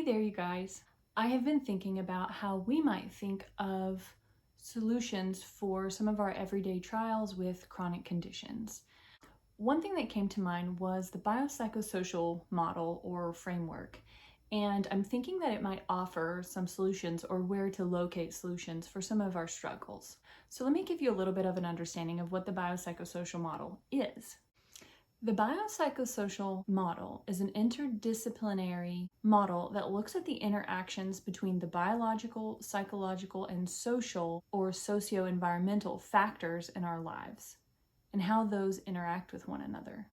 Hey there, you guys. I have been thinking about how we might think of solutions for some of our everyday trials with chronic conditions. One thing that came to mind was the biopsychosocial model or framework, and I'm thinking that it might offer some solutions or where to locate solutions for some of our struggles. So let me give you a little bit of an understanding of what the biopsychosocial model is. The biopsychosocial model is an interdisciplinary model that looks at the interactions between the biological, psychological, and social or socio-environmental factors in our lives and how those interact with one another.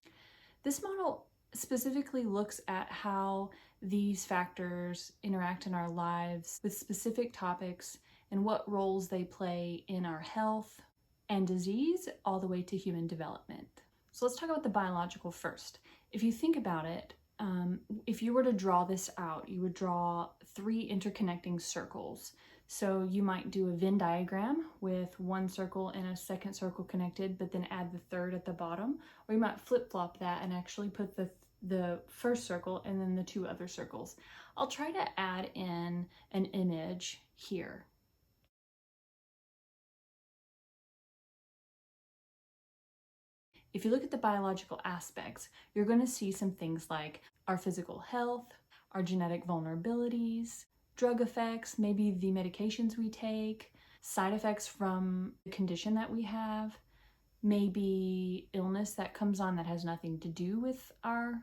This model specifically looks at how these factors interact in our lives with specific topics and what roles they play in our health and disease all the way to human development. So let's talk about the biological first. If you think about it, if you were to draw this out, you would draw 3 interconnecting circles. So you might do a Venn diagram with one circle and a second circle connected, but then add the third at the bottom. Or you might flip-flop that and actually put the first circle and then the 2 other circles. I'll try to add in an image here. If you look at the biological aspects, you're going to see some things like our physical health, our genetic vulnerabilities, drug effects, maybe the medications we take, side effects from the condition that we have, maybe illness that comes on that has nothing to do with our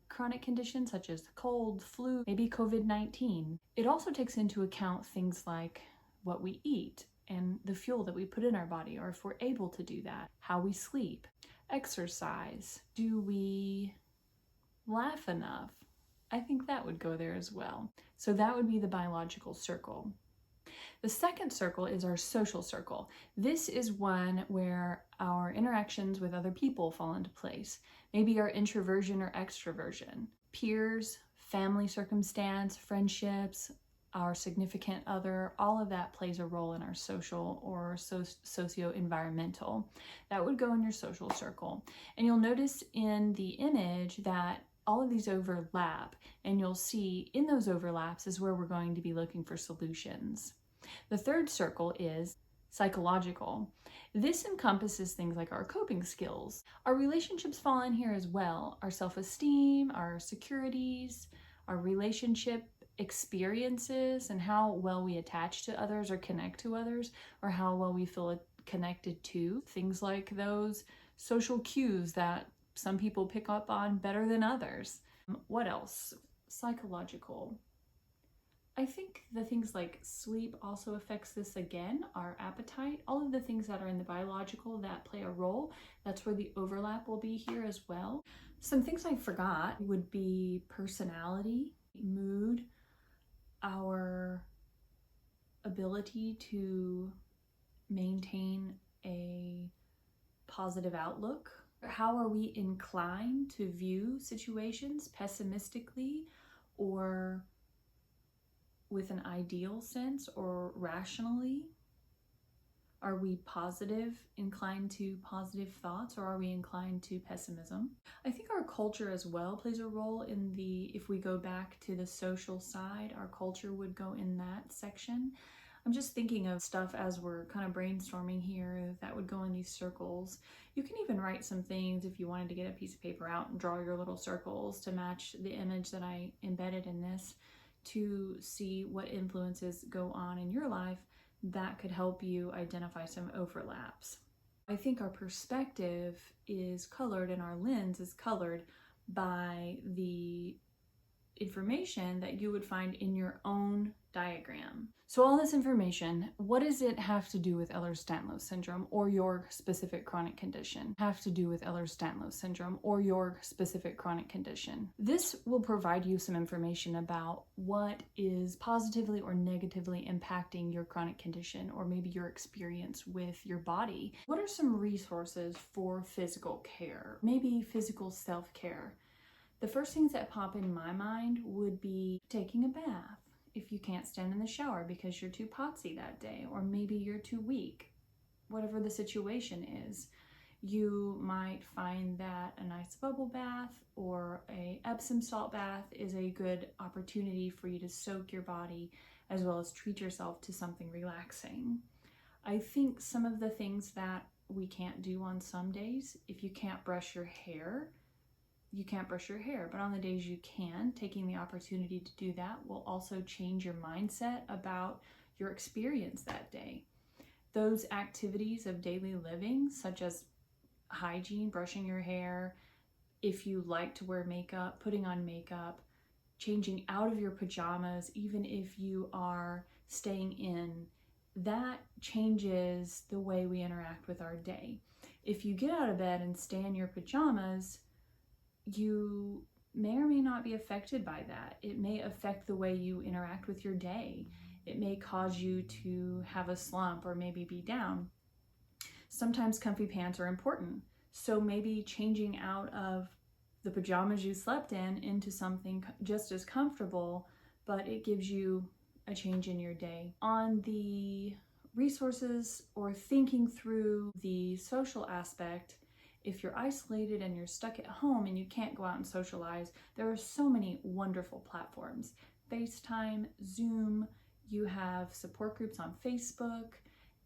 chronic conditions, such as the cold, flu, maybe COVID-19. It also takes into account things like what we eat and the fuel that we put in our body, or if we're able to do that, how we sleep. Exercise. Do we laugh enough? I think that would go there as well. So that would be the biological circle. The second circle is our social circle. This is one where our interactions with other people fall into place. Maybe our introversion or extroversion, peers, family circumstance, friendships, our significant other, all of that plays a role in our social or socio-environmental. That would go in your social circle. And you'll notice in the image that all of these overlap, and you'll see in those overlaps is where we're going to be looking for solutions. The third circle is psychological. This encompasses things like our coping skills. Our relationships fall in here as well. Our self-esteem, our securities, our relationship experiences, and how well we attach to others or connect to others, or how well we feel connected to things like those social cues that some people pick up on better than others. What else? Psychological. I think the things like sleep also affects this again, our appetite, all of the things that are in the biological that play a role. That's where the overlap will be here as well. Some things I forgot would be personality, mood, our ability to maintain a positive outlook. How are we inclined to view situations pessimistically or with an ideal sense or rationally? Are we positive, inclined to positive thoughts, or are we inclined to pessimism? I think our culture as well plays a role in if we go back to the social side, our culture would go in that section. I'm just thinking of stuff as we're kind of brainstorming here that would go in these circles. You can even write some things if you wanted to get a piece of paper out and draw your little circles to match the image that I embedded in this to see what influences go on in your life that could help you identify some overlaps. I think our perspective is colored and our lens is colored by the information that you would find in your own diagram. So all this information, what does it have to do with Ehlers Danlos syndrome or your specific chronic condition? Have to do with Ehlers Danlos syndrome or your specific chronic condition. This will provide you some information about what is positively or negatively impacting your chronic condition or maybe your experience with your body. What are some resources for physical care? Maybe physical self-care. The first things that pop in my mind would be taking a bath if you can't stand in the shower because you're too potsy that day, or maybe you're too weak, whatever the situation is. You might find that a nice bubble bath or a Epsom salt bath is a good opportunity for you to soak your body as well as treat yourself to something relaxing. I think some of the things that we can't do on some days, if you can't brush your hair, you can't brush your hair, but on the days you can, taking the opportunity to do that will also change your mindset about your experience that day. Those activities of daily living, such as hygiene, brushing your hair, if you like to wear makeup, putting on makeup, changing out of your pajamas, even if you are staying in, that changes the way we interact with our day. If you get out of bed and stay in your pajamas, you may or may not be affected by that. It may affect the way you interact with your day. It may cause you to have a slump or maybe be down. Sometimes comfy pants are important. So maybe changing out of the pajamas you slept in into something just as comfortable, but it gives you a change in your day. On the resources or thinking through the social aspect, if you're isolated and you're stuck at home and you can't go out and socialize, there are so many wonderful platforms. FaceTime, Zoom, you have support groups on Facebook,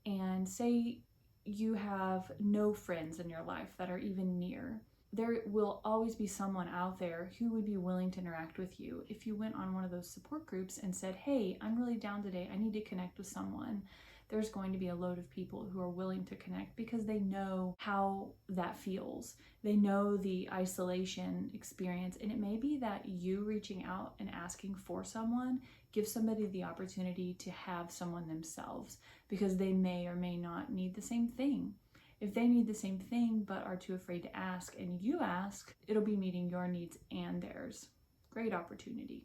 and say you have no friends in your life that are even near. There will always be someone out there who would be willing to interact with you. If you went on one of those support groups and said, hey, I'm really down today, I need to connect with someone, there's going to be a load of people who are willing to connect because they know how that feels. They know the isolation experience, and it may be that you reaching out and asking for someone gives somebody the opportunity to have someone themselves because they may or may not need the same thing. If they need the same thing but are too afraid to ask and you ask, it'll be meeting your needs and theirs. Great opportunity.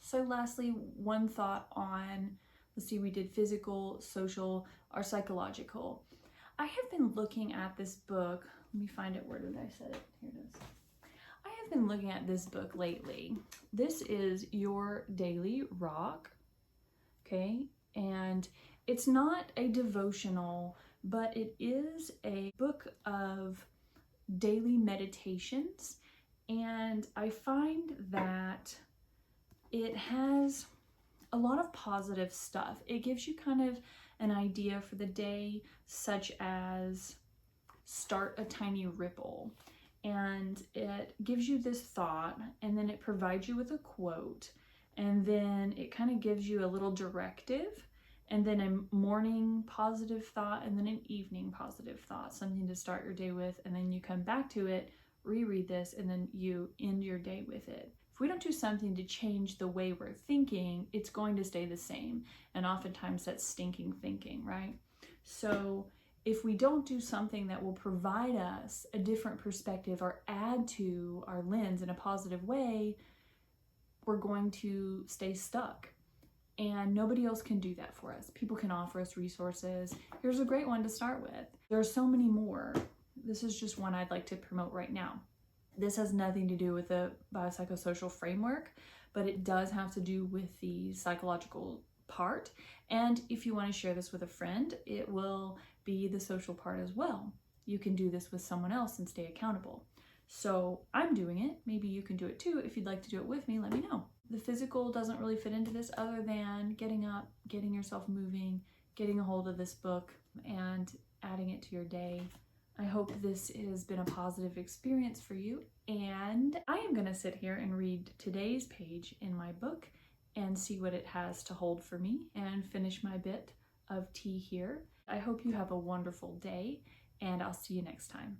So lastly, one thought on, let's see, we did physical, social, or psychological. I have been looking at this book. Let me find it. Where did I set it? Here it is. I have been looking at this book lately. This is Your Daily Rock, okay? And it's not a devotional, but it is a book of daily meditations. And I find that it has a lot of positive stuff. It gives you kind of an idea for the day, such as start a tiny ripple. And it gives you this thought, and then it provides you with a quote, and then it kind of gives you a little directive, and then a morning positive thought, and then an evening positive thought, something to start your day with, and then you come back to it, reread this, and then you end your day with it. If we don't do something to change the way we're thinking, it's going to stay the same. And oftentimes that's stinking thinking, right? So if we don't do something that will provide us a different perspective or add to our lens in a positive way, we're going to stay stuck. And nobody else can do that for us. People can offer us resources. Here's a great one to start with. There are so many more. This is just one I'd like to promote right now. This has nothing to do with the biopsychosocial framework, but it does have to do with the psychological part. And if you want to share this with a friend, it will be the social part as well. You can do this with someone else and stay accountable. So I'm doing it. Maybe you can do it too. If you'd like to do it with me, let me know. The physical doesn't really fit into this other than getting up, getting yourself moving, getting a hold of this book, and adding it to your day. I hope this has been a positive experience for you, and I am going to sit here and read today's page in my book and see what it has to hold for me and finish my bit of tea here. I hope you have a wonderful day, and I'll see you next time.